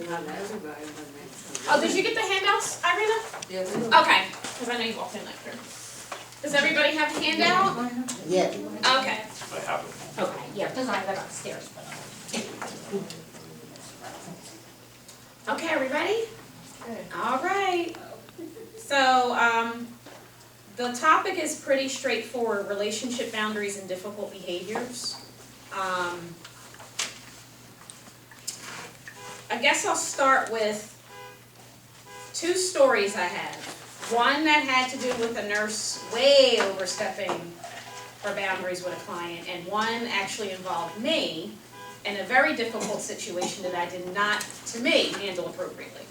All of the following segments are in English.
Not everybody, but maybe. Oh, did you get the handouts, Irina? Yeah, we do. Okay, because I know you walked in like there. Does everybody have a handout? Yeah. Okay. I have it. Okay, yeah, because I got upstairs. Okay, are we ready? All right. So, the topic is pretty straightforward, relationship boundaries and difficult behaviors. I guess I'll start with two stories I have. One that had to do with a nurse way overstepping her boundaries with a client, and one actually involved me in a very difficult situation that I did not, to me, handle appropriately.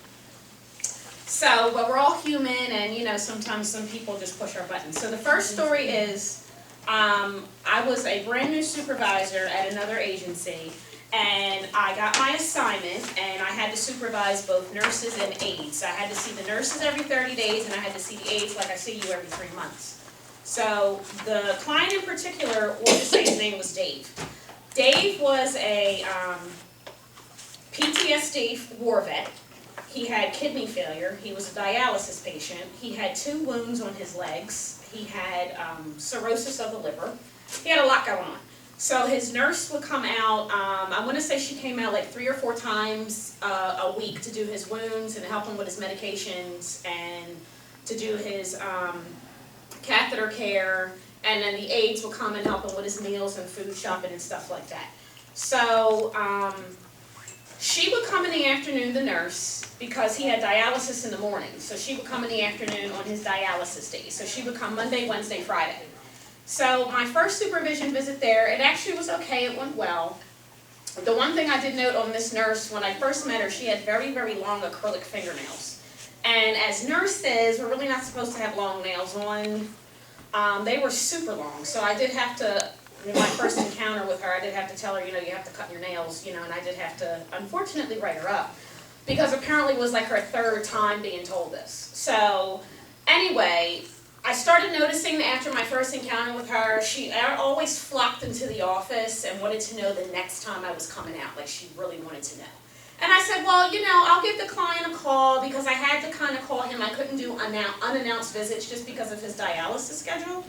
So, but we're all human, and you know, sometimes some people just push our buttons. So the first story is, I was a brand new supervisor at another agency, and I got my assignment, and I had to supervise both nurses and aides. I had to see the nurses every 30 days, and I had to see the aides like I see you every 3 months. So the client in particular, we'll just say his name was Dave. Dave was a PTSD war vet. He had kidney failure. He was a dialysis patient. He had 2 wounds on his legs. He had cirrhosis of the liver. He had a lot going on. So his nurse would come out, I want to say she came out like 3 or 4 times a week to do his wounds and help him with his medications and to do his catheter care, and then the aides would come and help him with his meals and food shopping and stuff like that. So she would come in the afternoon, the nurse, because he had dialysis in the morning. So she would come in the afternoon on his dialysis days. So she would come Monday, Wednesday, Friday. So my first supervision visit there, it actually was okay, it went well. The one thing I did note on this nurse, when I first met her, she had very, very long acrylic fingernails. And as nurses, we're really not supposed to have long nails on. They were super long, so I did have to, in my first encounter with her, I did have to tell her, you know, you have to cut your nails, you know, and I did have to, unfortunately, write her up. Because apparently it was like her 3rd time being told this. So, anyway, I started noticing that after my first encounter with her, she always flocked into the office and wanted to know the next time I was coming out, like she really wanted to know. And I said, well, you know, I'll give the client a call because I had to kind of call him. I couldn't do unannounced visits just because of his dialysis schedule.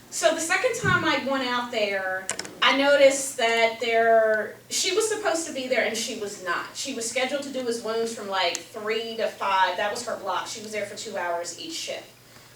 So the second time I went out there, I noticed that she was supposed to be there and she was not. She was scheduled to do his wounds from like 3 to 5. That was her block. She was there for 2 hours each shift.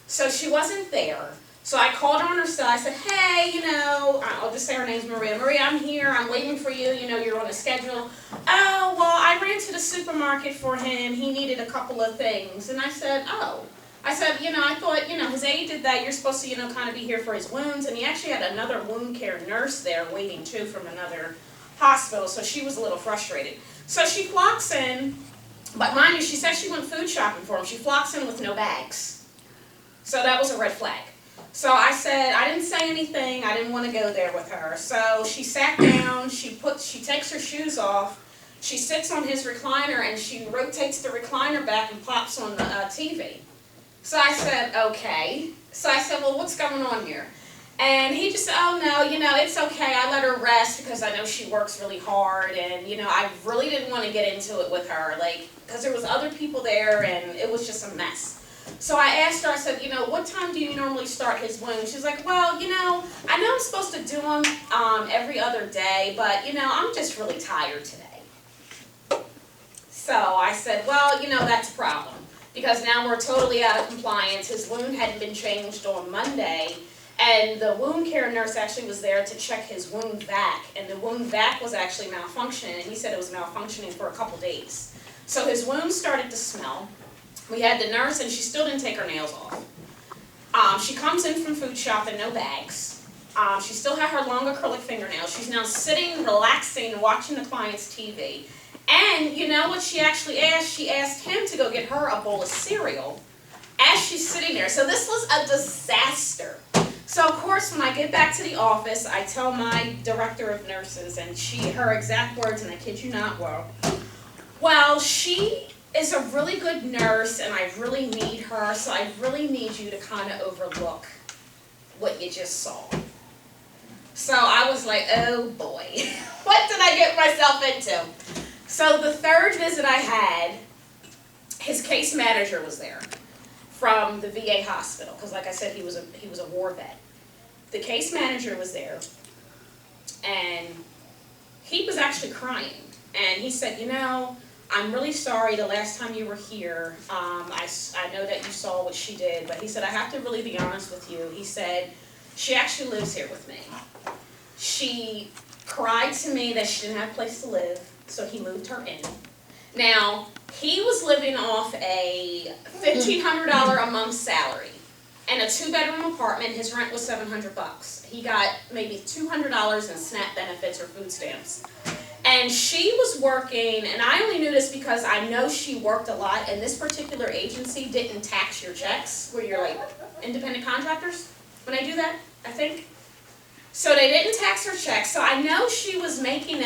So she wasn't there. So I called her on her cell. I said, hey, you know, I'll just say her name's Maria. Maria, I'm here. I'm waiting for you. You know, you're on a schedule. Oh, well, I ran to the supermarket for him. He needed a couple of things. And I said, oh. I said, you know, I thought, you know, his aide did that. You're supposed to, you know, kind of be here for his wounds. And he actually had another wound care nurse there waiting, too, from another hospital. So she was a little frustrated. So she flocks in. But mind you, she said she went food shopping for him. She flocks in with no bags. So that was a red flag. So I said, I didn't say anything, I didn't want to go there with her. So she sat down, she takes her shoes off, she sits on his recliner and she rotates the recliner back and pops on the TV. So I said, okay. So I said, well, what's going on here? And he just said, oh no, you know, it's okay, I let her rest because I know she works really hard and, you know, I really didn't want to get into it with her, like, because there was other people there and it was just a mess. So I asked her, I said, you know, what time do you normally start his wound? She's like, well, you know, I know I'm supposed to do them every other day, but, you know, I'm just really tired today. So I said, well, you know, that's a problem because now we're totally out of compliance. His wound hadn't been changed on Monday, and the wound care nurse actually was there to check his wound vac, and the wound vac was actually malfunctioning, and he said it was malfunctioning for a couple days. So his wound started to smell. We had the nurse, and she still didn't take her nails off. She comes in from food shopping, no bags. She still had her long acrylic fingernails. She's now sitting, relaxing, watching the client's TV. And you know what she actually asked? She asked him to go get her a bowl of cereal as she's sitting there. So this was a disaster. So of course, when I get back to the office, I tell my director of nurses, and her exact words, and I kid you not, well, she is a really good nurse and I really need her, so I really need you to kind of overlook what you just saw. So I was like, oh boy, what did I get myself into? So the third visit I had, his case manager was there from the VA hospital, because like I said, he was a war vet. The case manager was there, and he was actually crying. And he said, you know, I'm really sorry the last time you were here, I know that you saw what she did, but he said, I have to really be honest with you. He said, she actually lives here with me. She cried to me that she didn't have a place to live, so he moved her in. Now, he was living off a $1,500 a month salary and a 2-bedroom apartment. His rent was $700. He got maybe $200 in SNAP benefits or food stamps. And she was working, and I only knew this because I know she worked a lot, and this particular agency didn't tax your checks, where you're like independent contractors when they do that, I think. So they didn't tax her checks, so I know she was making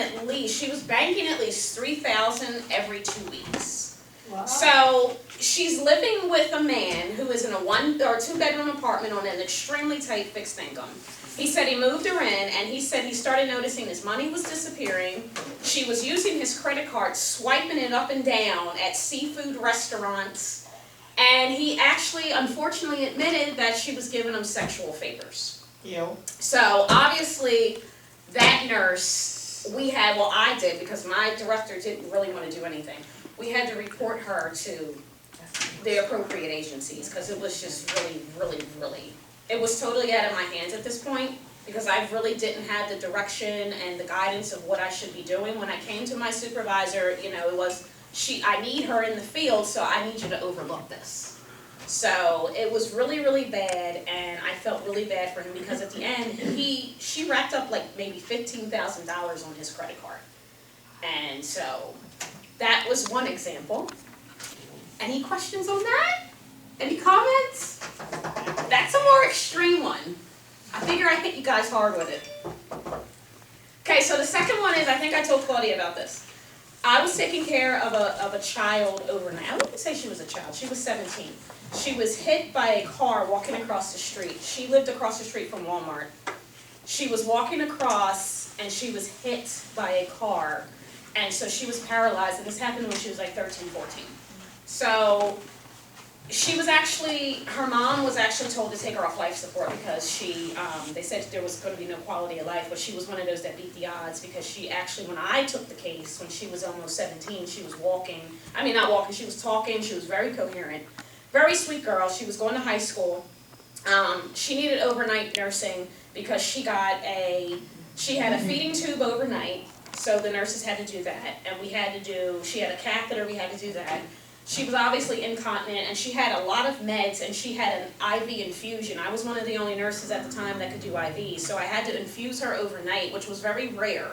she was banking at least $3,000 every 2 weeks. Wow. So she's living with a man who is in a 1 or 2-bedroom apartment on an extremely tight fixed income. He said he moved her in, and he said he started noticing his money was disappearing. She was using his credit card, swiping it up and down at seafood restaurants, and he actually, unfortunately, admitted that she was giving him sexual favors. Ew. So obviously, that nurse, I did, because my director didn't really want to do anything. We had to report her to the appropriate agencies, because it was just really, it was totally out of my hands at this point, because I really didn't have the direction and the guidance of what I should be doing. When I came to my supervisor, you know, it was, I need her in the field, so I need you to overlook this. So it was really bad, and I felt really bad for him, because at the end, she racked up like maybe $15,000 on his credit card. And so that was one example. Any questions on that? Any comments? That's a more extreme one. I figure I hit you guys hard with it. Okay, so the second one is, I think I told Claudia about this. I was taking care of a child overnight. I wouldn't say she was a child. She was 17. She was hit by a car walking across the street. She lived across the street from Walmart. She was walking across, and she was hit by a car. And so she was paralyzed, and this happened when she was like 13, 14. So she was actually, her mom was actually told to take her off life support, because they said there was going to be no quality of life, but she was one of those that beat the odds, because she actually, when I took the case, when she was almost 17, she was not walking, she was talking, she was very coherent. Very sweet girl. She was going to high school. She needed overnight nursing because she had a feeding tube overnight, so the nurses had to do that, and she had a catheter, we had to do that. She was obviously incontinent, and she had a lot of meds, and she had an IV infusion. I was one of the only nurses at the time that could do IV, so I had to infuse her overnight, which was very rare.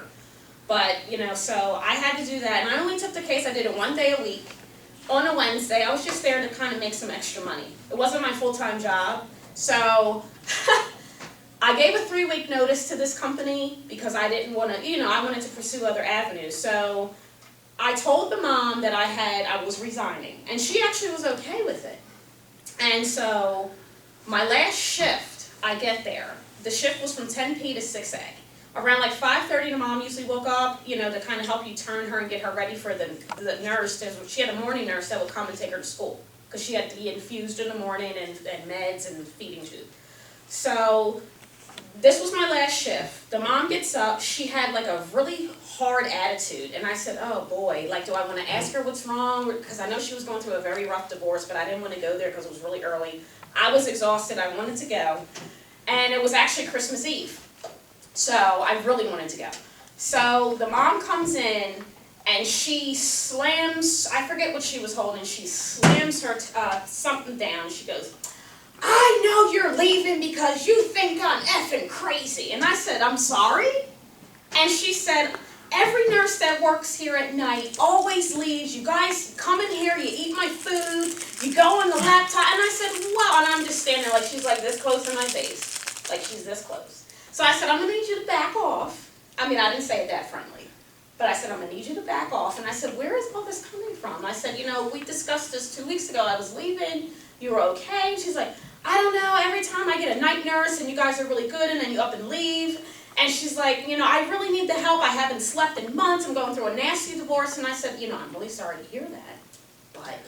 But, you know, so I had to do that, and I only took the case, I did it 1 day a week. On a Wednesday, I was just there to kind of make some extra money. It wasn't my full-time job, so I gave a 3-week notice to this company because I didn't want to, I wanted to pursue other avenues. So I told the mom that I was resigning, and she actually was okay with it. And so my last shift, I get there. The shift was from 10 p to 6 a. Around like 5:30, the mom usually woke up, to kind of help you turn her and get her ready for the nurse. She had a morning nurse that would come and take her to school, because she had to be infused in the morning and meds and feeding tube. So this was my last shift. The mom gets up. She had like a really hard attitude, and I said, oh boy, like, do I want to ask her what's wrong? Because I know she was going through a very rough divorce, but I didn't want to go there because it was really early. I was exhausted. I wanted to go, and it was actually Christmas Eve. So I really wanted to go. So the mom comes in, and she slams, I forget what she was holding, she slams her something down. She goes, I know you're leaving because you think I'm effing crazy. And I said, I'm sorry? And she said, every nurse that works here at night always leaves. You guys come in here, you eat my food, you go on the laptop. And I said, wow. And I'm just standing there like, she's like this close to my face. Like, she's this close. So I said, I'm going to need you to back off. I mean, I didn't say it that friendly. But I said, I'm going to need you to back off. And I said, where is all this coming from? I said, we discussed this 2 weeks ago. I was leaving. You were okay. And she's like, I don't know. Every time I get a night nurse, and you guys are really good, and then you up and leave. And she's like, I really need the help. I haven't slept in months. I'm going through a nasty divorce. And I said, I'm really sorry to hear that. But,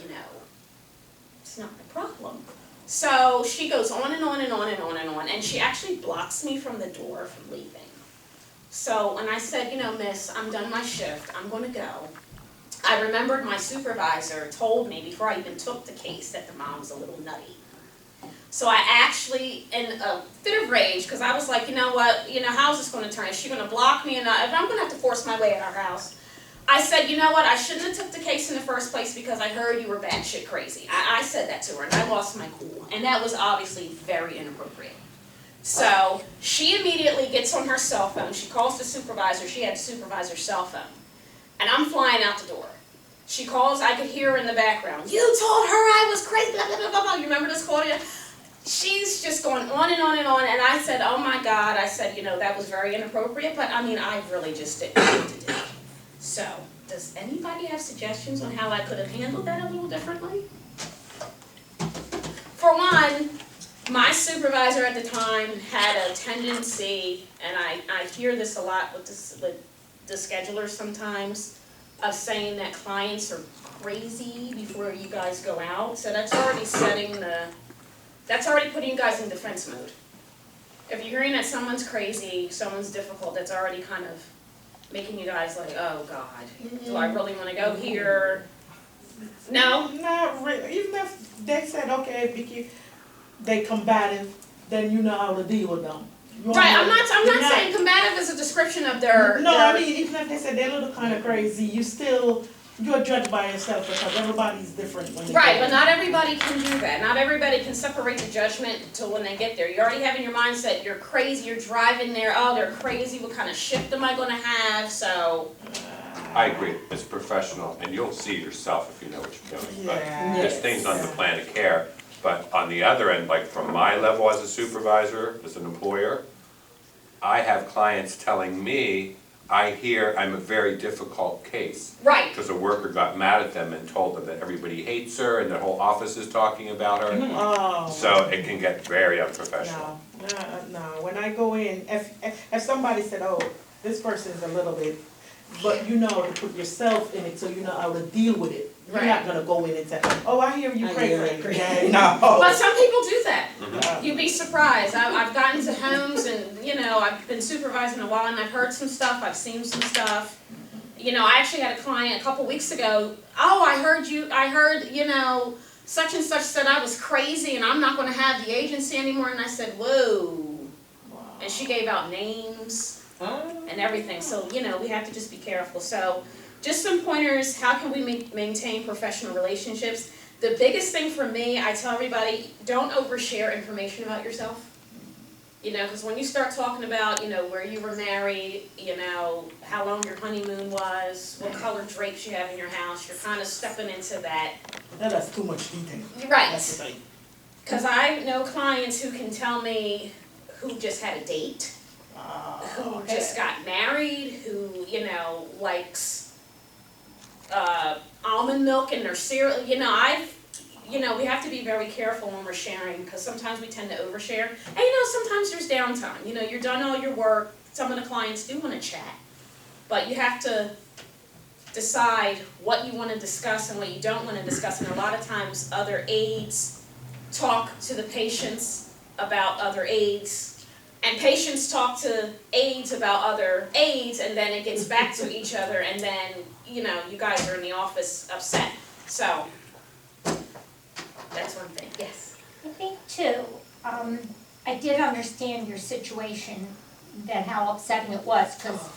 it's not my problem. So she goes on and on and on and on and on. And she actually blocks me from the door from leaving. So when I said, miss, I'm done my shift. I'm going to go. I remembered my supervisor told me before I even took the case that the mom was a little nutty. So I actually, in a fit of rage, because I was like, what, how's this going to turn? Is she going to block me? And if I'm going to have to force my way at our house, I said, what, I shouldn't have took the case in the first place because I heard you were batshit crazy. I said that to her, and I lost my cool. And that was obviously very inappropriate. So she immediately gets on her cell phone. She calls the supervisor. She had the supervisor's cell phone. And I'm flying out the door. She calls, I could hear her in the background. You told her I was crazy, blah, blah, blah, blah, blah. You remember this, Claudia? She's just going on and on and on, and I said, oh my God, I said, that was very inappropriate, but I mean, I really just didn't know what to do. So, does anybody have suggestions on how I could have handled that a little differently? For one, my supervisor at the time had a tendency, and I hear this a lot with the schedulers sometimes, of saying that clients are crazy before you guys go out, so that's already putting you guys in defense mode. If you're hearing that someone's crazy, someone's difficult, that's already kind of making you guys like, oh God, do I really want to go here? No? Not really. Even if they said, okay, Vicky, they combative, then you know how to deal with them. Right, I'm not saying combative is a description of their... I mean, even if they said they're a little kind of crazy, you're judged by yourself because everybody's different when they Right, but not everybody can do that. Not everybody can separate the judgment until when they get there. You already have in your mindset, you're crazy, you're driving there, oh, they're crazy, what kind of shift am I going to have, so... I agree, it's professional, and you'll see yourself if you know what you're doing. But there's things on the plan of care, but on the other end, like from my level as a supervisor, as an employer, I have clients telling me, I hear I'm a very difficult case. Right. Because a worker got mad at them and told them that everybody hates her and the whole office is talking about her. Oh. So it can get very unprofessional. No. When I go in, if somebody said, oh, this person is a little bit, but you know to put yourself in it so you know how to deal with it. You're not going to go in and say, oh, I hear you crazy. Yeah, no. But some people do that. Mhm. You'd be surprised. I've gotten to homes and, I've been supervising a while and I've heard some stuff, I've seen some stuff. I actually had a client a couple weeks ago, oh, I heard, such and such said I was crazy and I'm not going to have the agency anymore. And I said, whoa. Wow. And she gave out names and everything. So, we have to just be careful. So, just some pointers, how can we maintain professional relationships? The biggest thing for me, I tell everybody, don't overshare information about yourself. Because when you start talking about, where you were married, how long your honeymoon was, what color drapes you have in your house, you're kind of stepping into that. That's too much detail. Right. Because I know clients who can tell me who just had a date, who just got married, who, likes almond milk in their cereal. We have to be very careful when we're sharing because sometimes we tend to overshare. And sometimes there's downtime. You're done all your work. Some of the clients do want to chat. But you have to decide what you want to discuss and what you don't want to discuss. And a lot of times other aides talk to the patients about other aides. And patients talk to aides about other aides, and then it gets back to each other, and then, you guys are in the office upset. So, that's one thing. Yes? I think too, I did understand your situation, that how upsetting it was, because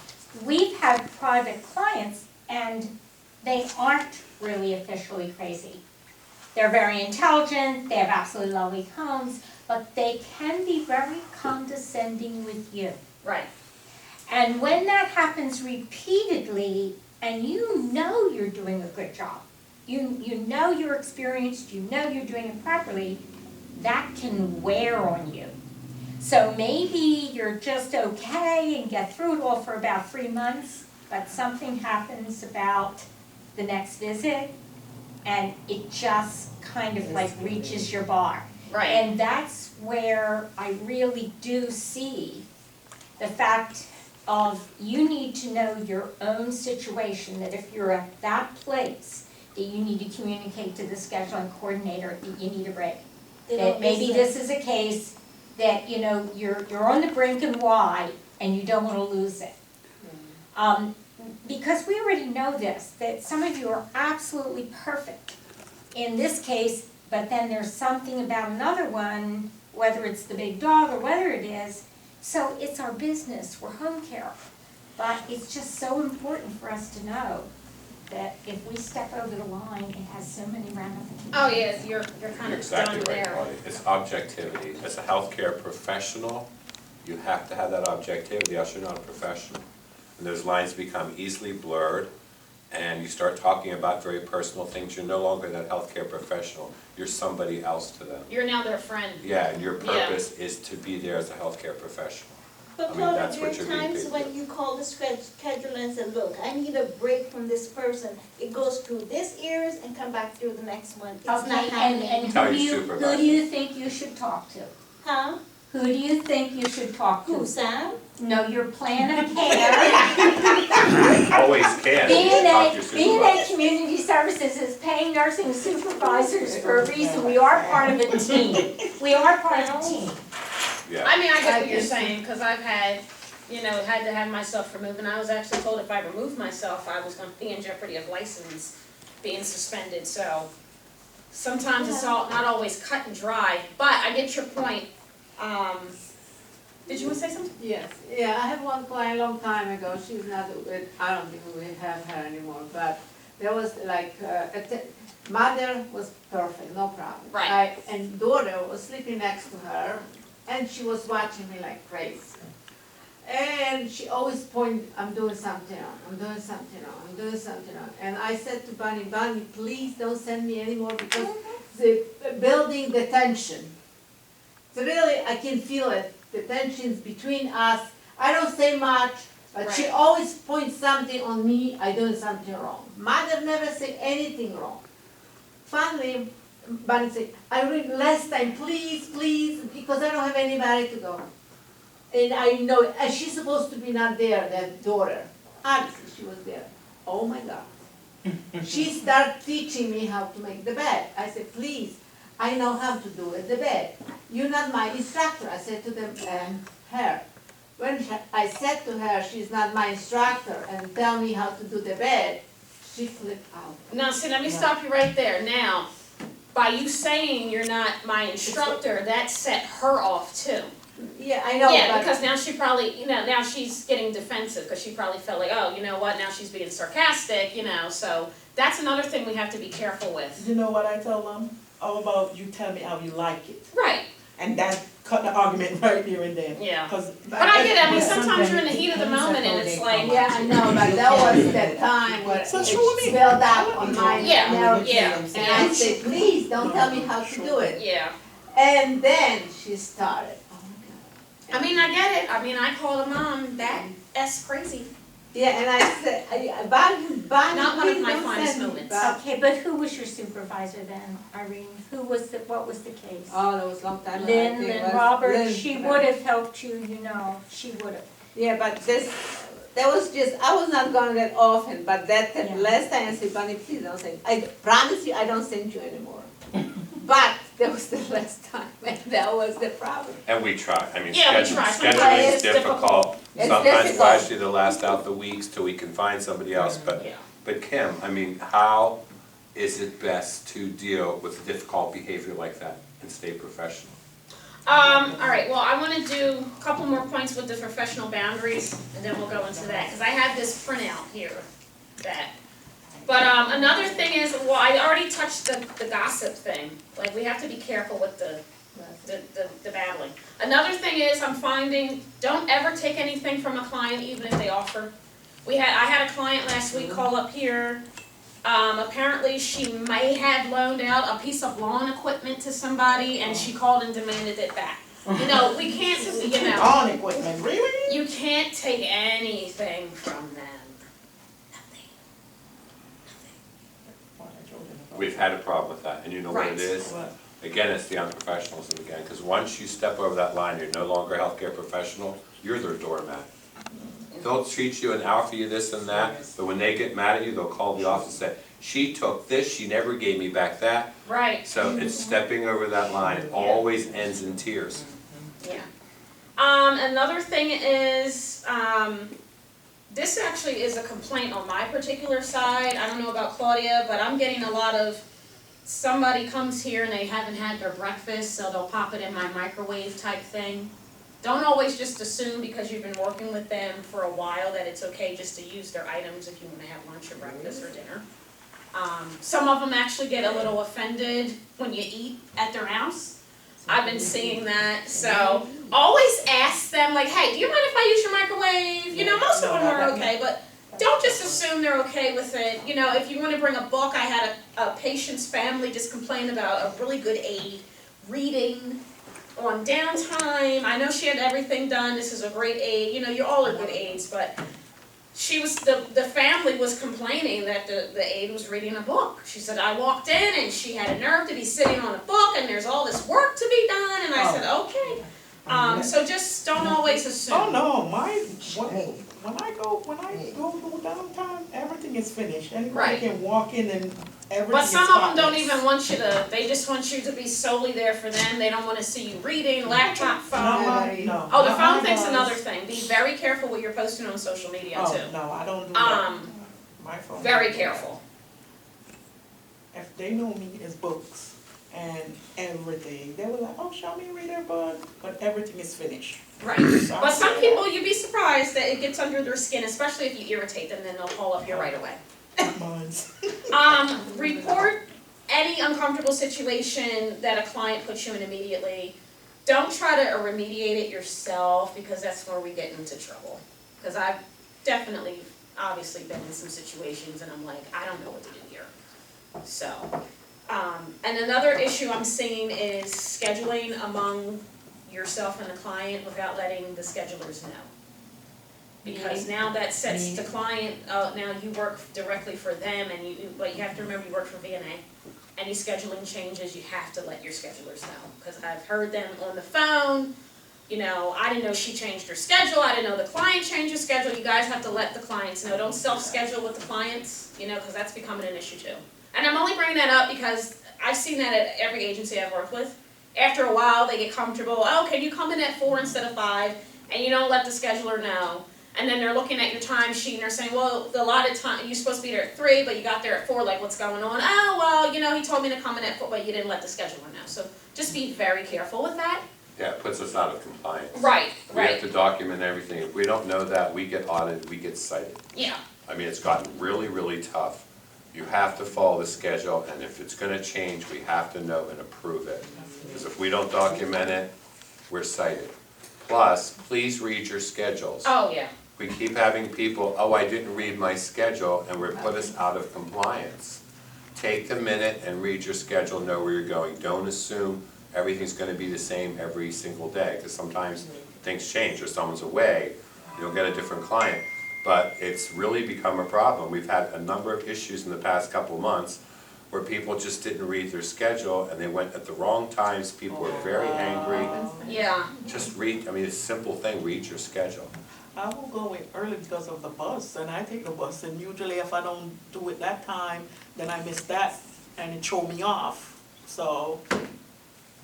we've had private clients and they aren't really officially crazy. They're very intelligent, they have absolutely lovely homes, but they can be very condescending with you. Right. And when that happens repeatedly, and you're doing a good job, you know you're experienced, you know you're doing it properly, that can wear on you. So maybe you're just okay and get through it all for about 3 months, but something happens about the next visit, and it just kind of like reaches your bar. Right. And that's where I really do see the fact of you need to know your own situation, that if you're at that place, that you need to communicate to the scheduling coordinator that you need a break. That maybe this is a case that, you know, you're on the brink and why, and you don't wanna lose it. Because we already know this, that some of you are absolutely perfect in this case, but then there's something about another one, whether it's the big dog or whether it is, so it's our business, we're home care. But it's just so important for us to know that if we step over the line, it has so many ramifications. Oh, yeah, you're kind You're of exactly done right, there. Marty. It's objectivity. As a healthcare professional, you have to have that objectivity, else you're not a professional. And those lines become easily blurred, and you start talking about very personal things. You're no longer that healthcare professional. You're somebody else to them. You're now their friend. Yeah, and your Yeah. purpose is to be there as a healthcare professional. I But mean, Claudia, that's there what are you're being times paid when for. you call the scheduler and say, look, I need a break from this person. It goes through this ears and come back through the next one. It's not Okay, and happening. Tell who do your you, supervisor. who do you think you should talk to? Huh? Who do you think you should talk to? Who, Sam? No, your plan of care. Always can. You talk to your VNA supervisor. Community Services is paying nursing supervisors for a reason. We are part of a team. We are part of a team. Yeah. I mean, I get what you're saying, because I've had, you know, had to have myself removed, and I was actually told if I removed myself, I was gonna be in jeopardy of license being suspended, so sometimes it's not always cut and dry, but I get your point. Did you want to say something? Yes, yeah, I had one client a long time ago, she's not with, I don't think we have her anymore, but there was like, mother was perfect, no problem. Right. And daughter was sleeping next to her, and she was watching me like crazy. And she always pointed, I'm doing something wrong, I'm doing something wrong, I'm doing something wrong. And I said to Bunny, Bunny, please don't send me anymore because the building the tension. So really, I can feel it, the tensions between us. I don't say much, but she Right. always points something on me, I doing something wrong. Mother never say anything wrong. Finally, Bunny said, I read last time, please, please, because I don't have anybody to go. And I know, and she's supposed to be not there, that daughter. Obviously, she was there. Oh my God. She started teaching me how to make the bed. I said, please, I know how to do it, the bed. You're not my instructor. I said to them, her. When I said to her, she's not my instructor and tell me how to do the bed, she flipped out. Now, see, let me stop you right there. Now, by you saying you're not my instructor, that set her off too. Yeah, I know, Yeah, but because now she probably, you know, now she's getting defensive, because she probably felt like, oh, you know what, now she's being sarcastic, you know, so that's another thing we have to be careful with. You know what I tell them? How about you tell me how you like it? Right, And that cut the argument right there and then. yeah. 'Cause But I get it, I mean, but sometimes you're in the heat of the moment and it's like, yeah, I know, but that was the time where it So show me. spelled out on my Yeah, narrative. yeah, And I said, please, don't tell me how to do it. yeah. And then she started, oh my God. I mean, I get it, I mean, I called her mom, that's crazy. Yeah, and I said, Bonnie, Not one of please my don't finest send me moments. back. Okay, but who was your supervisor then, Irene? What was the case? Oh, that was a long time ago. I Lynn, think it Lynn was Roberts, Lynn. she would have helped you, you know, she would have. Yeah, but that was just, I was not going that often, but that Yeah. last time I said, Bonnie, please don't send, I promise you, I don't send you anymore. But that was the last time, and that was the problem. And we try, I mean, Yeah, we try. scheduling Sometimes is it's difficult. difficult. It's Sometimes difficult. last year, the last out the weeks till we can find somebody else, Yeah. but Kim, I mean, how is it best to deal with difficult behavior like that and stay professional? All right, well, I wanna do a couple more points with the professional boundaries, and then we'll go into that, because I have this printout here, But, another thing is, well, I already touched the gossip thing, like, we have to be careful with the battling. Another thing is, I'm finding, don't ever take anything from a client, even if they offer. I had a client last week call up here, apparently she may have loaned out a piece of lawn equipment to somebody, and she called and demanded it back. You know, we can't, you know, On equipment, really? you can't take anything from them. We've had a problem with that, and you know what Right. it is? Again, it's the unprofessionalism again, because once you step over that line, you're no longer a healthcare professional, you're their doormat. They'll treat you and offer you this and that, but when they get mad at you, they'll call the office and say, she took this, she never gave me back that. Right, So it's stepping over that line, it always ends in tears. yeah. Another thing is, this actually is a complaint on my particular side. I don't know about Claudia, but I'm getting a lot of, somebody comes here and they haven't had their breakfast, so they'll pop it in my microwave type thing. Don't always just assume because you've been working with them for a while that it's okay just to use their items if you want to have lunch or breakfast or dinner. Some of them actually get a little offended when you eat at their house. I've been seeing that, so always ask them like, hey, do you mind if I use your microwave? You know, most of them are okay, but don't just assume they're okay with it. You know, if you want to bring a book, I had a patient's family just complain about a really good aid, reading on downtime. I know she had everything done, this is a great aid, you know, you all are good aids, but she was, the family was complaining that the aide was reading a book. She said, I walked in and she had a nerve to be sitting on a book and there's all this work to be done, and I said, okay. So just don't always assume. Oh, no, when I go to downtime, everything is finished. Anybody Right. can walk in and everything But is some of them don't spotless. even want you to, they just want you to be solely there for them, they don't wanna see you reading, laptop, phone. No. Oh, the Not phone my thing's boss. another thing, be very careful what you're posting on social media Oh, too. no, I don't do that. My phone. Very careful. If they know me as books and everything, they were like, oh, show me read their book, but everything is finished. Right, So I but some say people, you'd be surprised that it gets under their skin, especially if you irritate them, then they'll call up you right away. that, mine's. Report any uncomfortable situation that a client puts you in immediately. Don't try to remediate it yourself, because that's where we get into trouble. Because I've definitely, obviously been in some situations and I'm like, I don't know what to do here. So, and another issue I'm seeing is scheduling among yourself and the client without letting the schedulers know. Because now that sets the client, now you work directly for them, and but you have to remember you work for VNA. Any scheduling changes, you have to let your schedulers know, because I've heard them on the phone, you know, I didn't know she changed her schedule, I didn't know the client changed her schedule. You guys have to let the clients know, don't self-schedule with the clients, you know, because that's becoming an issue too. And I'm only bringing that up because I've seen that at every agency I've worked with. After a while, they get comfortable, oh, can you come in at 4 instead of 5, and you don't let the scheduler know. And then they're looking at your time sheet and they're saying, well, the allotted time, you're supposed to be there at 3, but you got there at 4, like what's going on? Oh, well, you know, he told me to come in at 4, but you didn't let the scheduler know. So just be very careful with that. Yeah, it puts us out of compliance. Right, We have right, to document everything. If we don't know that, we get audited, we get cited. yeah, I mean, it's gotten really, really tough. You have to follow the schedule, and if it's gonna change, we have to know and approve it. Because if we don't document it, we're cited. Plus, please read your schedules. oh, yeah, We keep having people, oh, I didn't read my schedule, and we're put us out of compliance. Take a minute and read your schedule, know where you're going. Don't assume everything's gonna be the same every single day, because sometimes things change, or someone's away, you'll get a different client. But it's really become a problem. We've had a number of issues in the past couple of months where people just didn't read their schedule, and they went at the wrong times, people were very angry. yeah, Just read, I mean, it's a simple thing, read your schedule. I will go in early because of the bus, and I take the bus, and usually if I don't do it that time, then I miss that, and it throw me off, so.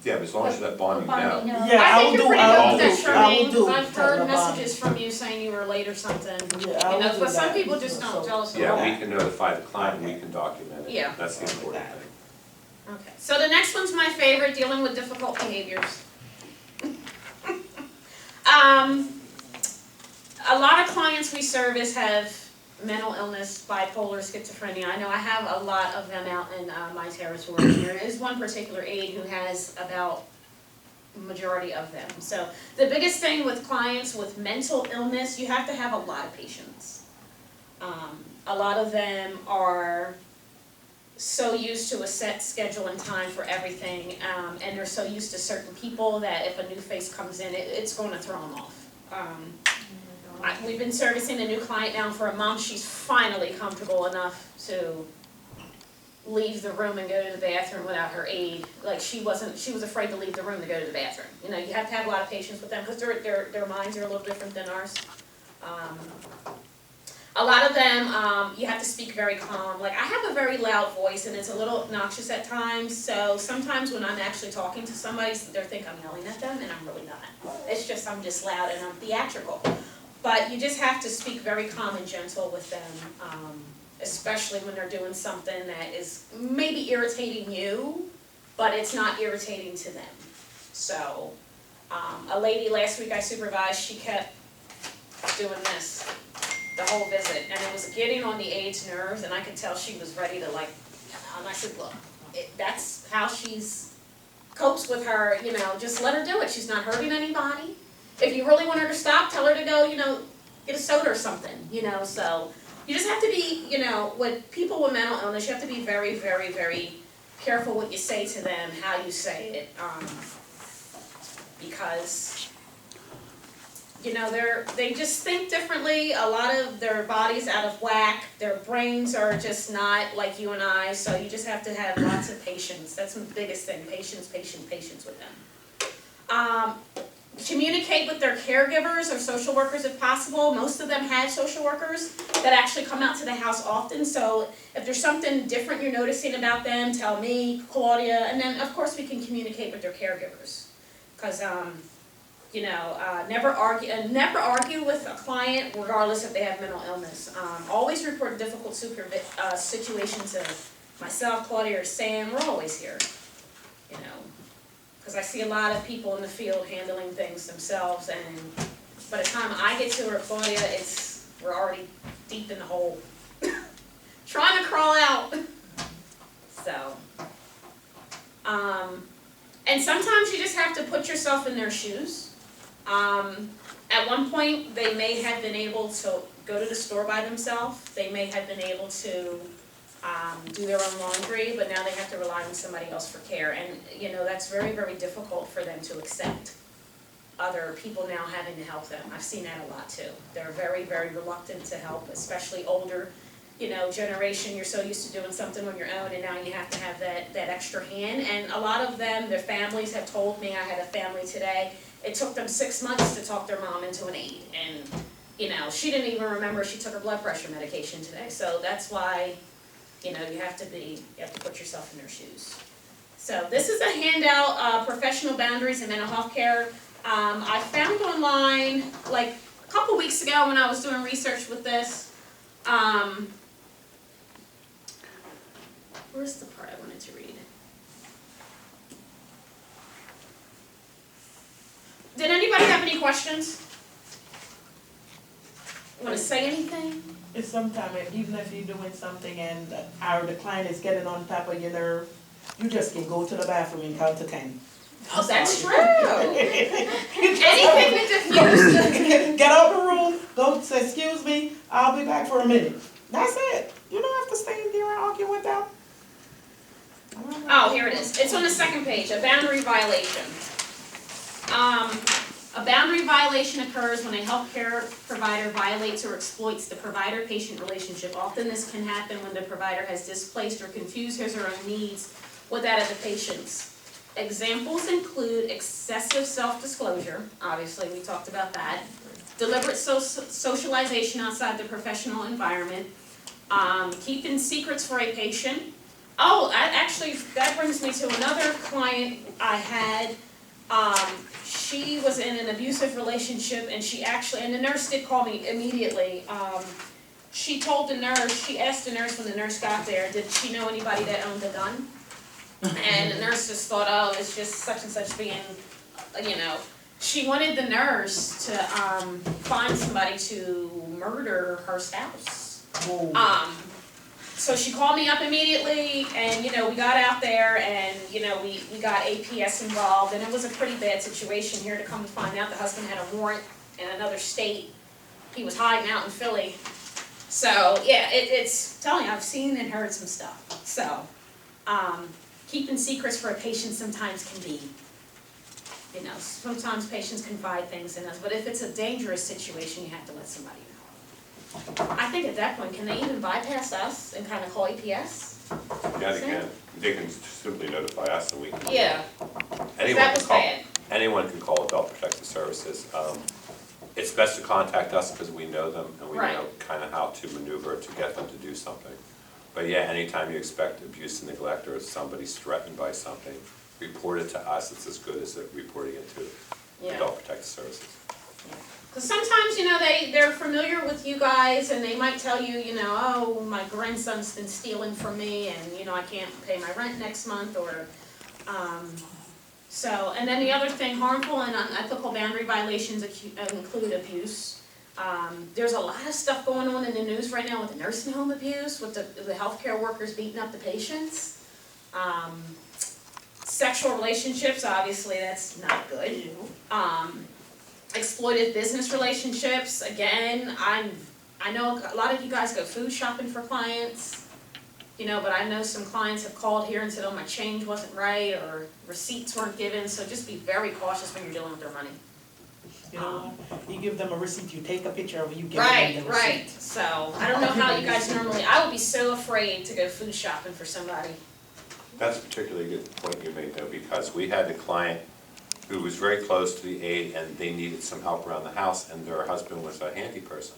Yeah, but as long as you let Bonnie know. Yeah, I I think will you're do, pretty I good will with do, that, I will Charmaine, do. because I've heard Tell Bonnie. messages from you saying you were late or something. Yeah, I will do But some that. people just don't So- tell us. Yeah, about we can notify the client, and we can document it. Yeah. That's the important thing. Okay, so the next one's my favorite, dealing with difficult behaviors. A lot of clients we service have mental illness, bipolar, schizophrenia. I know I have a lot of them out in my territory. There is one particular aide who has about the majority of them. So the biggest thing with clients with mental illness, you have to have a lot of patience. A lot of them are so used to a set schedule and time for everything, and they're so used to certain people that if a new face comes in, it's going to throw them off. We've been servicing a new client now for a month. She's finally comfortable enough to leave the room and go to the bathroom without her aide. Like, she was afraid to leave the room to go to the bathroom. You know, you have to have a lot of patience with them, because their minds are a little different than ours. A lot of them, you have to speak very calm. Like, I have a very loud voice, and it's a little obnoxious at times, so sometimes when I'm actually talking to somebody, they think I'm yelling at them, and I'm really not. It's just, I'm just loud and I'm theatrical. But you just have to speak very calm and gentle with them, especially when they're doing something that is maybe irritating you, but it's not irritating to them. So, a lady last week I supervised, she kept doing this the whole visit, and it was getting on the aide's nerves, and I could tell she was ready to, like, and I said, look, that's how she's copes with her, you know, just let her do it. She's not hurting anybody. If you really want her to stop, tell her to go, you know, get a soda or something, you know. So you just have to be, you know, with people with mental illness, you have to be very, very, very careful what you say to them, how you say it, because, you know, they just think differently. A lot of their body's out of whack. Their brains are just not like you and I. So you just have to have lots of patience. That's the biggest thing. Patience, patience, patience with them. Communicate with their caregivers or social workers if possible. Most of them have social workers that actually come out to the house often. So if there's something different you're noticing about them, tell me, Claudia, and then of course we can communicate with their caregivers. Because you know, never argue with a client regardless if they have mental illness. Always report difficult situations to myself, Claudia, or Sam. We're always here, you know. Because I see a lot of people in the field handling things themselves, and by the time I get to her, Claudia, we're already deep in the hole, trying to crawl out. So, and sometimes you just have to put yourself in their shoes. At one point, they may have been able to go to the store by themselves. They may have been able to do their own laundry, but now they have to rely on somebody else for care. And, you know, that's very, very difficult for them to accept other people now having to help them. I've seen that a lot too. They're very, very reluctant to help, especially older, you know, generation. You're so used to doing something on your own, and now you have to have that extra hand. And a lot of them, their families have told me, I had a family today, it took them 6 months to talk their mom into an aide. And, you know, she didn't even remember she took her blood pressure medication today. So that's why, you know, you have to put yourself in their shoes. So this is a handout, professional boundaries in mental health care. I found online, like a couple weeks ago when I was doing research with this, where's the part I wanted to read? Did anybody have any questions? Want to say anything? It's sometimes, even if you're doing something and the client is getting on top of your nerve, you just can go to the bathroom and count to 10. Oh, that's true. Anything to diffuse. Get out the room, go say, excuse me, I'll be back for a minute. That's it. You don't have to stay in there and argue with them. Oh, here it is. It's on the second page, a boundary violation. A boundary violation occurs when a healthcare provider violates or exploits the provider-patient relationship. Often this can happen when the provider has displaced or confused his or her own needs with that of the patient's. Examples include excessive self-disclosure, obviously we talked about that, deliberate socialization outside the professional environment, keeping secrets for a patient. Oh, that brings me to another client I had. She was in an abusive relationship, and and the nurse did call me immediately. She asked the nurse when the nurse got there, did she know anybody that owned a gun? And the nurse just thought, oh, it's just such and such being, you know. She wanted the nurse to find somebody to murder her spouse. So she called me up immediately, and, you know, we got out there, and, you know, we got APS involved, and it was a pretty bad situation here. To come to find out, the husband had a warrant in another state. He was hiding out in Philly. So, yeah, it's telling you, I've seen and heard some stuff. So, keeping secrets for a patient sometimes can be, you know, sometimes patients confide things in us, but if it's a dangerous situation, you have to let somebody know. I think at that point, can they even bypass us and kind of call EPS? Yeah, they can simply notify us and we can. Yeah, Anyone that can was call. bad. Anyone can call Adult Protective Services. It's best to contact us because we know them and we Right. know kind of how to maneuver to get them to do something. But yeah, anytime you expect abuse and neglect or if somebody's threatened by something, report it to us. It's as good as reporting it to Yeah. Adult Protective Services. Because sometimes, they're familiar with you guys and they might tell you, oh, my grandson's been stealing from me and, I can't pay my rent next month or, and then the other thing, harmful and unethical boundary violations include abuse. There's a lot of stuff going on in the news right now with the nursing home abuse, with the healthcare workers beating up the patients. Sexual relationships, obviously, that's not good. Exploited business relationships, again, I know a lot of you guys go food shopping for clients, but I know some clients have called here and said, oh, my change wasn't right, or receipts weren't given, so just be very cautious when you're dealing with their money. You know what? You give them a receipt, you take a picture of it, you give them the receipt. Right, so, I don't know how you guys normally, I would be so afraid to go food shopping for somebody. That's a particularly good point you made though, because we had a client who was very close to the aid and they needed some help around the house and their husband was a handy person.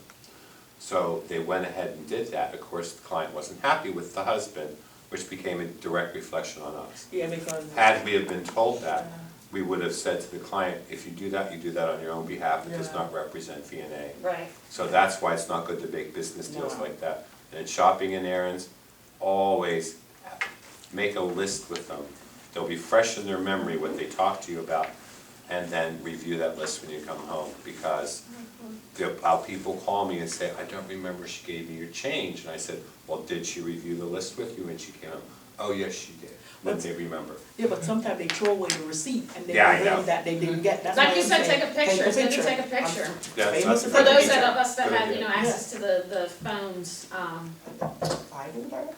So they went ahead and did that. Of course, the client wasn't happy with the husband, which became a direct reflection on us. Yeah, because. Had we have been told that, we would have said to the client, if you do that on your own behalf, it does not represent VNA. Right. So that's why it's not good to make business deals like that. And shopping and errands, always make a list with them. They'll be fresh in their memory what they talked to you about, and then review that list when you come home, because people call me and say, I don't remember she gave me your change, and I said, well, did she review the list with you when she came home? Oh, yes, she did. Then they remember. Yeah, but sometimes they throw away the receipt and they Yeah, I know. claim that they didn't get, that's Like why you I'm said, saying, take a picture, it's good to take a picture. Yeah, Famous that's For those good. of us that Good have, idea. access to the phones, I do that,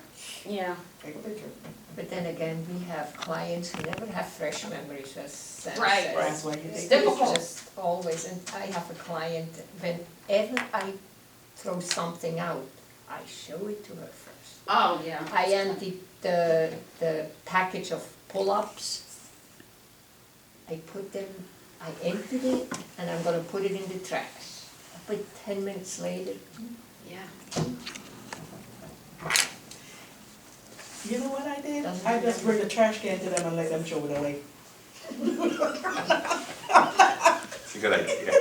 yeah. take a picture. But then again, we have clients who never have fresh memories, as Sam Right. says. That's why you It's take difficult. just always, and I have a client, whenever I throw something out, I show it to her first. Oh, yeah. I emptied the package of pull-ups. I emptied it, and I'm gonna put it in the trash. But 10 minutes later, Yeah. You know what I did? Doesn't I just matter. bring the trash can to them and let them throw it away. It's a good idea.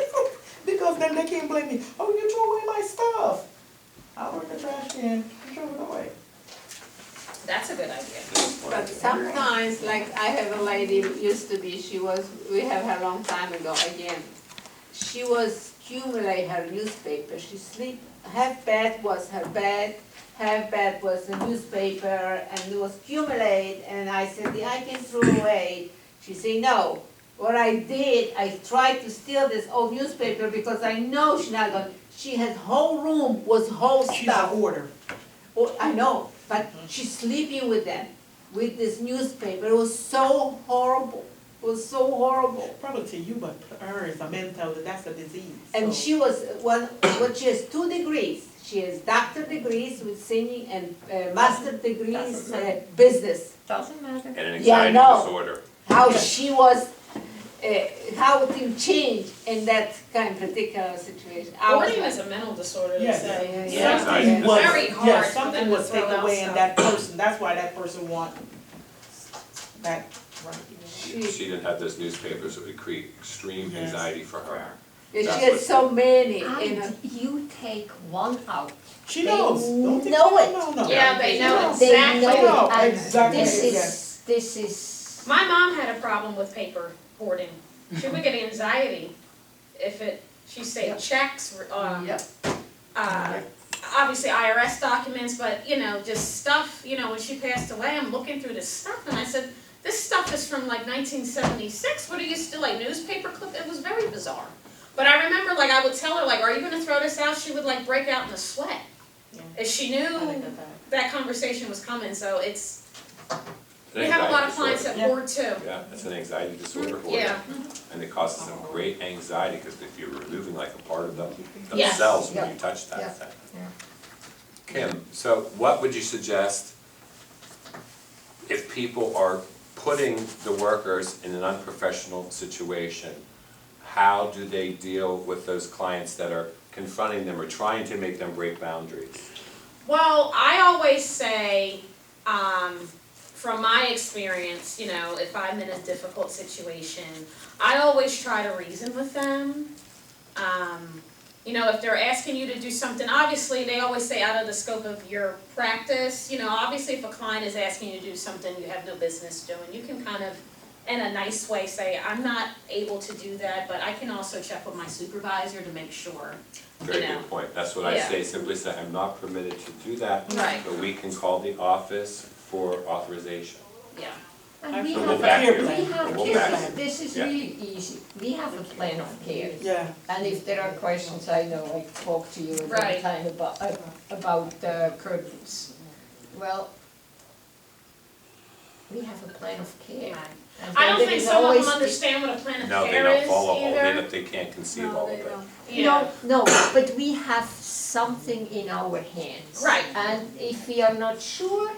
Because then they can't blame me, oh, you threw away my stuff. I'll bring the trash can, and throw it away. That's a good idea. But sometimes, like I have a lady who used to be, we have her a long time ago again. She was accumulate her newspaper. She sleep, half bed was her bed, half bed was the newspaper, and it was accumulate, and I said, yeah, I can throw away. She said, no. What I did, I tried to steal this old newspaper because I know she's not gonna, she had whole room was whole She's stuff. a hoarder. Oh, I know, but she's sleeping with them, with this newspaper. It was so horrible. It was so horrible. Probably to you, but her is a mental, that's a disease. And so- she was she has 2 degrees. She has doctor degrees with singing and master degrees, business. doesn't matter. And an Yeah, I anxiety know. disorder. How she was, how things changed in that kind of particular situation. I was Hoarding like, is a mental disorder, they Yes. say. Yeah. Something Yeah. was, Very hard yeah, for something them to was throw taken out away in stuff. that person, that's why that person want that, right. She didn't have those newspapers, it would create extreme Yes. anxiety for her. she That's had what- so many, And you take one out. She They knows, don't think know she it. don't know. Yeah, they know They exactly. know know, it, and exactly, this is, My mom had a problem with paper hoarding. She would get anxiety if she say Yep. checks, Yep. obviously IRS documents, but, just stuff, when she passed away, I'm looking through this stuff, and I said, this stuff is from like 1976, what are you still, like newspaper clip? It was very bizarre. But I remember, like, I would tell her, like, are you gonna throw this out? She would like break out in a sweat. Yeah. If she I knew think of that. that conversation was coming, so it's, An we have a lot of anxiety clients that disorder. hoard too. Yeah, it's an anxiety disorder hoarding. Yeah, And it causes them great anxiety, because if you're removing like a part of Yes. themselves when Yeah. you touch that Yeah. thing. Yeah. Kim, so what would you suggest if people are putting the workers in an unprofessional situation, how do they deal with those clients that are confronting them or trying to make them break boundaries? Well, I always say, from my experience, you know, if I'm in a difficult situation, I always try to reason with them. You know, if they're asking you to do something, obviously, they always say out of the scope of your practice, you know, obviously if a client is asking you to do something you have no business doing, you can kind of, in a nice way, say, I'm not able to do that, but I can also check with my supervisor to make sure, Very you know. good point. That's what I Yeah. say, simply say, I'm not permitted to do that. Right. But we can call the office for authorization. Yeah. And we So have we'll back care you. plan. we have We'll care back plan. you. This is Yeah. really easy. We have a plan of care. Yeah, And if there are questions, I know I talk to you at Right. the time about curtains. Well, we have a plan of care. And I don't there think is some of always them the- understand what a plan of No, they care don't is follow all, either. they can't conceive No, all they of it. don't. Yeah. No, but we have something in our hands. Right. And if we are not sure,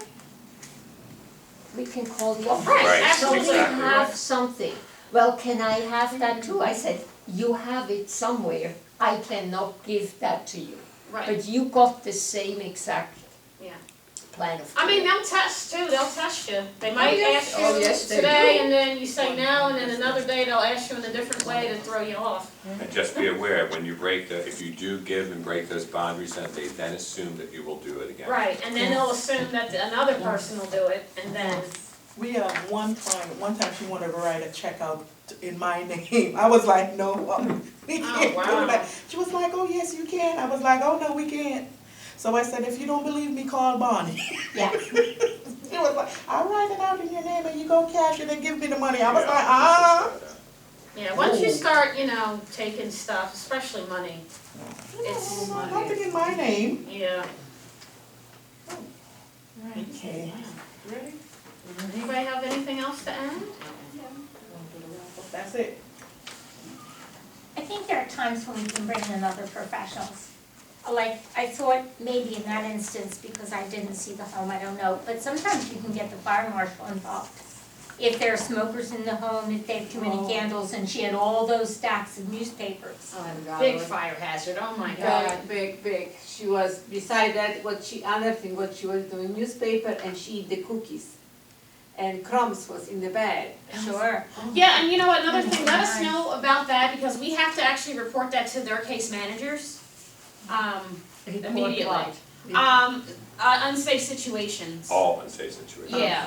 we can call the office. Right, Right, So we absolutely. exactly have right. something. Well, can I have that too? I said, you have it somewhere. I cannot give that to you. Right, But you got the same exact yeah. plan of I mean, care. they'll test too, they'll test you. They might yes. ask Oh, you yes, they today do. and then you say no, and then another day they'll ask you in a different way to throw you off. And just be aware, when you break if you do give and break those boundaries, then they then assume that you will do it again. Right, and then they'll assume that another person will do it, and then, we have one time she wanted to write a check out in my name. I was like, no, we can't wow. do that. She was like, oh, yes, you can. I was like, oh, no, we can't. So I said, if you don't believe me, call Bonnie. Yeah. She was like, I'll write it out in your name and you go cash it and give me the money. I was Yeah. like, yeah, once you Oh. start, you know, taking stuff, especially money, it's, no, nothing in my name. yeah. Okay. Ready? Anybody have anything else to add? That's it. I think there are times when we can bring in other professionals. Like, I thought maybe in that instance, because I didn't see the home, I don't know, but sometimes you can get the fire marshal involved. If there are smokers in the home, if they have too many candles, and she had all those stacks of newspapers. Oh, God. Big fire hazard, oh my God. Big. She was, beside that, other thing, what she was doing, newspaper, and she eat the cookies. And crumbs was in the bag. Sure. Yeah, and you know what, another thing, let us know about that, because we have to actually report that to their case managers. Report Immediately. what? Unsafe situations. All unsafe situations. Yeah,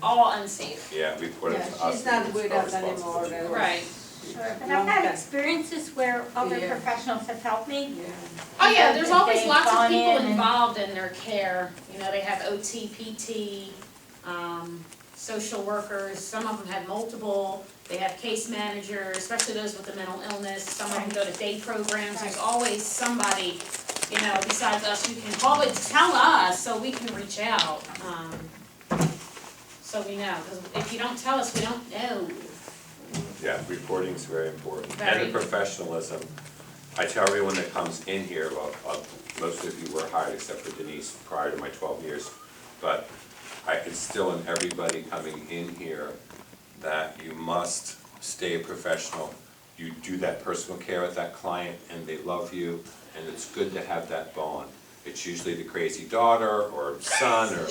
all unsafe. Yeah, report it Yeah, to us. she's not and with it's our us anymore. responsibility. That was- Right. Sure, but I've had experiences where other Yeah. professionals have helped me. Yeah. Oh yeah, there's If always they've lots of gone people in and- involved in their care. You know, they have OT, PT, social workers, some of them have multiple, they have case managers, especially those with the mental illness, some of them go to day programs, there's always somebody, you know, besides us, you can always tell us so we can reach out, so we know, because if you don't tell us, we don't know. Yeah, reporting is very important. Very. And the professionalism. I tell everyone that comes in here, well, most of you were hired except for Denise prior to my 12 years, but I instill in everybody coming in here that you must stay a professional. You do that personal care with that client and they love you, and it's good to have that bond. It's usually the crazy daughter or son or,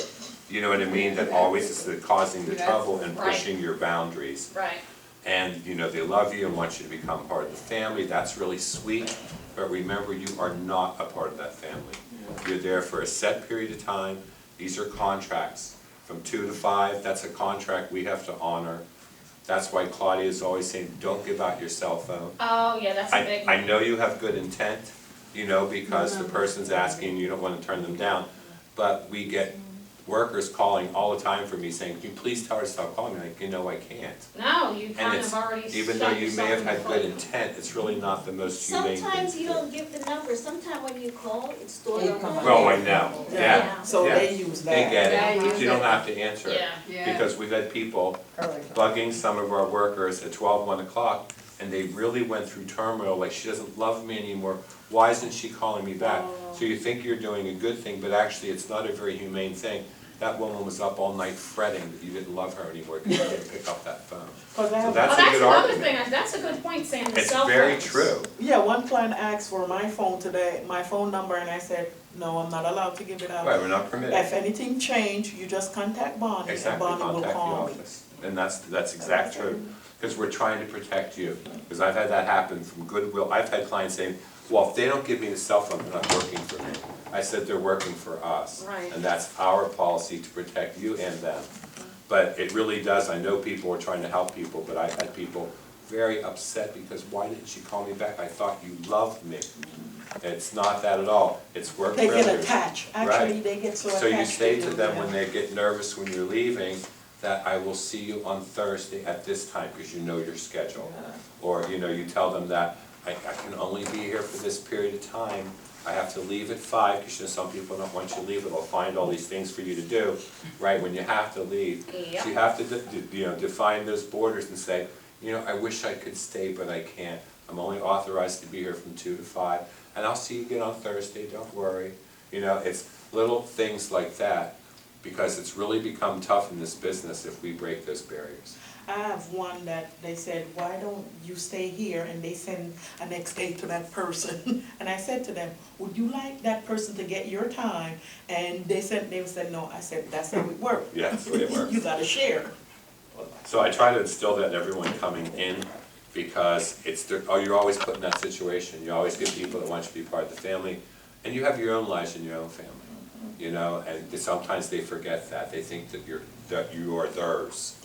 you know what I mean, that always is the causing the trouble and Right. pushing your boundaries. Right. And, you know, they love you and want you to become part of the family, that's really sweet, but remember, you are not a part of that family. You're there for a set period of time, these are contracts, from 2 to 5, that's a contract we have to honor. That's why Claudia is always saying, don't give out your cell phone. Oh, yeah, that's a big I one. know you have good intent, you know, because the person's asking, you don't wanna turn them down, but we get workers calling all the time for me saying, can you please tell her to stop calling me? Like, you know, I can't. No, you And kind it's, of already even though shot you yourself may have in the had foot. good intent, it's really not the most humane thing Sometimes to you do. don't give the number, sometimes when you call, it's stored It on the. comes- Well, I know, yeah, So yeah. they use that. They get Yeah, it, you but you don't get it. have to answer it. Yeah. Because we've had people Correct. bugging some of our workers at 12, 1 o'clock, and they really went through turmoil, like, she doesn't love me anymore, why isn't she calling me back? So you think you're doing a good thing, but actually it's not a very humane thing. that woman was up all night fretting that you didn't love her anymore because you didn't pick up that phone. 'Cause I So have- that's a that's good another argument. thing, that's a good point, Sam, the It's cell very phones. true. Yeah, one client asked for my phone today, my phone number, and I said, no, I'm not allowed to give it out. Right, we're not permitted. If anything change, you just contact Bonnie, and Exactly, Bonnie will contact the call me. office. And that's exact true, because we're trying to protect you. Because I've had that happen from goodwill. I've had clients saying, well, if they don't give me the cell phone, they're not working for me. I said, they're working for us. Right. And that's our policy to protect you and them. But it really does, I know people are trying to help people, but I've had people very upset because why didn't she call me back? I thought you loved me. It's not that at all, it's work They privilege. get attached, actually, they get so attached. So you say to you, them yeah. when they get nervous when you're leaving, that I will see you on Thursday at this time, because you know your schedule. Or, you know, you tell them that I can only be here for this period of time, I have to leave at 5, because you know, some people don't want you to leave, but they'll find all these things for you to do, right, when you have to leave. Yep. So you have to, you know, define those borders and say, you know, I wish I could stay, but I can't. I'm only authorized to be here from 2 to 5, and I'll see you again on Thursday, don't worry. You know, it's little things like that, because it's really become tough in this business if we break those barriers. I have one that they said, why don't you stay here, and they send a next day to that person. And I said to them, would you like that person to get your time? And they said no. I said, that's how it works. Yeah, that's the way it works. You gotta share. So I try to instill that in everyone coming in, because you're always put in that situation. You always get people that want you to be part of the family, and you have your own lives and your own family, you know, and sometimes they forget that. They think that you are theirs.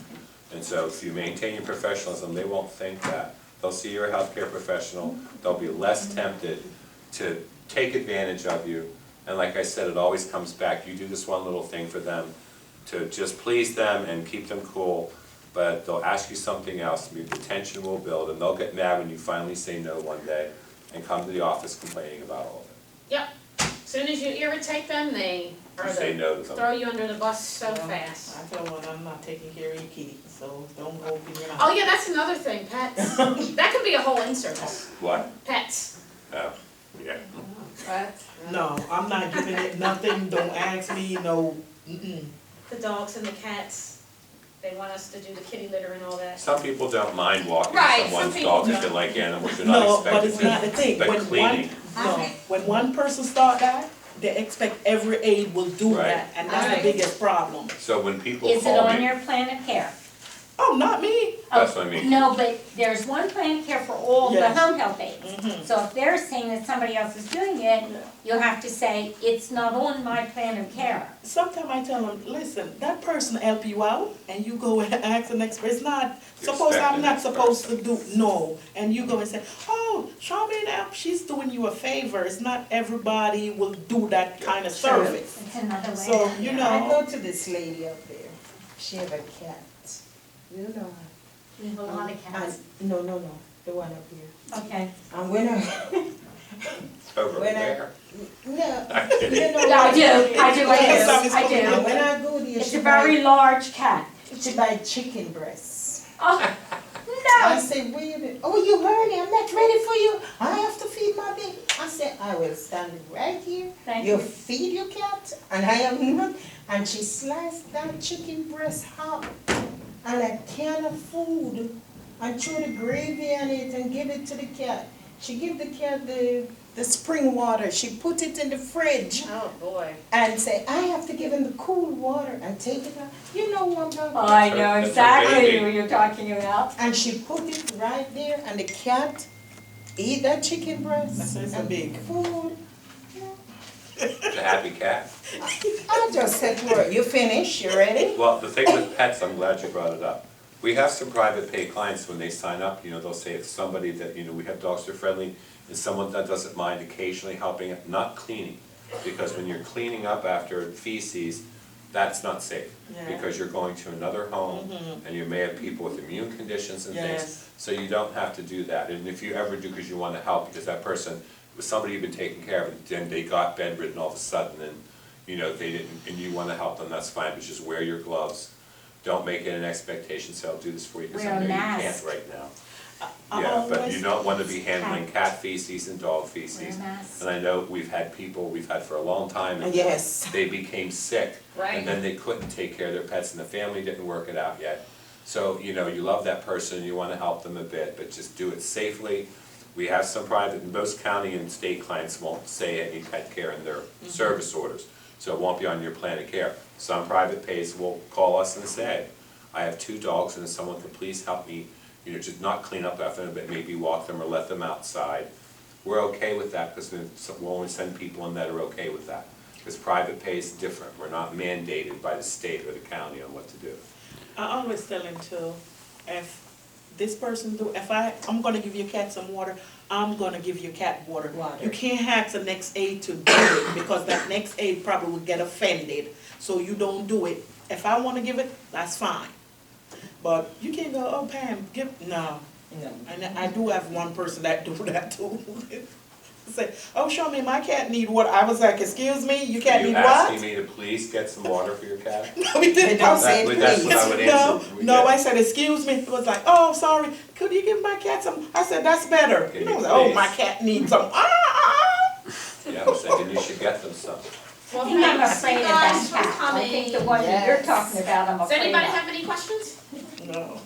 And so if you maintain your professionalism, they won't think that. They'll see you're a healthcare professional, they'll be less tempted to take advantage of you. And like I said, it always comes back, you do this one little thing for them to just please them and keep them cool, but they'll ask you something else, and the tension will build, and they'll get mad when you finally say no one day and come to the office complaining about all of it. Yep, as soon as you irritate them, they You say no to them. throw you under the bus so fast. I tell them I'm not taking care of your kitty, so don't go open your mouth. Oh yeah, that's another thing, pets. That could be a whole insert, What? pets. Oh, yeah. No, I'm not giving it nothing, don't ask me, no, mm-mm. The dogs and the cats, they want us to do the kitty litter and all that. Some people don't mind walking Right, some someone's people dogs if they don't. like animals, you're not No, but expected it's to. not the thing, But when cleaning. when one person start that, they expect every aide will do Right. that, and that's Right. the biggest problem. So when people Is it call on me, your plan of care? Oh, not me. that's what I mean. No, but there's one plan of care for all the Yes. home health aides. Mhm. So if they're saying that somebody else is doing it, you'll have to say, it's not on my plan of care. Sometimes I tell them, listen, that person help you out, and you go and ask the next person, it's not, suppose I'm not supposed to do, no. And you go and say, oh, Charmaine, she's doing you a favor, it's not everybody will do that kind of service. It's another way. So, you I know, go to this lady up there, she have a cat, you know her. We have a lot of cats. No, the one up here. Okay. And when I, Over when I, there. no, I'm kidding. you know. Yeah, I do, Yes. I do. And when I go there, It's she a very large cat. buy chicken breasts. Oh, I no. say, wait a minute, oh, you early, I'm not ready for you, I have to feed my baby. I said, I will stand right here, Thank you you. feed your cat, and I am not, and she sliced that chicken breast half, and a can of food, and threw the gravy on it and give it to the cat. She give the cat the spring water, she put it in the fridge, Oh, boy. and say, I have to give him the cool water and take it out. You know what I'm talking about? I know That's a exactly baby. what you're talking about. And she put it right there, and the cat eat that chicken breast That's so and big. food. It's a happy cat. I just said to her, you finished, you ready? Well, the thing with pets, I'm glad you brought it up. We have some private pay clients, when they sign up, you know, they'll say it's somebody that, you know, we have dogs that are friendly, and someone that doesn't mind occasionally helping, not cleaning. Because when you're cleaning up after feces, that's not safe. Yeah. Because you're going to another home, Mhm. and you may have people with immune conditions and things. Yes. So you don't have to do that. And if you ever do, because you want to help, because that person was somebody you've been taking care of, and then they got bedridden all of a sudden, and, you know, they didn't, and you want to help them, that's fine, but just wear your gloves. Don't make it an expectation, say, I'll do this for you, because Wear I a know you mask. can't right now. Yeah, but you always- don't wanna be handling cat feces and dog feces. Wear masks. And I know we've had for a long time, and Yes. they became sick. Right. And then they couldn't take care of their pets and the family didn't work it out yet. So, you know, you love that person, you wanna help them a bit, but just do it safely. We have some private, most county and state clients won't say any pet care in their service orders, so it won't be on your plan of care. Some private pays will call us and say, I have 2 dogs and someone could please help me, you know, just not clean up after them, but maybe walk them or let them outside. We're okay with that, because we'll only send people in that are okay with that. Because private pay is different, we're not mandated by the state or the county on what to do. I always tell him to, if this person I'm gonna give your cat some water, I'm gonna give your cat water. You can't ask the next aide to do it, because that next aide probably will get offended, so you don't do it. If I wanna give it, that's fine. But you can't go, oh Pam, no. And I do have one person that do that too. Say, oh, show me, my cat need water. I was like, excuse me, your cat need Are you what? asking me to please get some water for your cat? No, we didn't. Don't say That's what I would answer. No, I said, excuse me. It was like, oh, sorry, could you give my cat some? I said, that's better. Can You you know, oh, please? my cat needs some. Yeah, I'm saying you should get them some. Well, I'm not thanks, afraid you of guys, that for cat. I think the coming. one that you're Yes. talking about, I'm Does afraid of. anybody have any questions? No.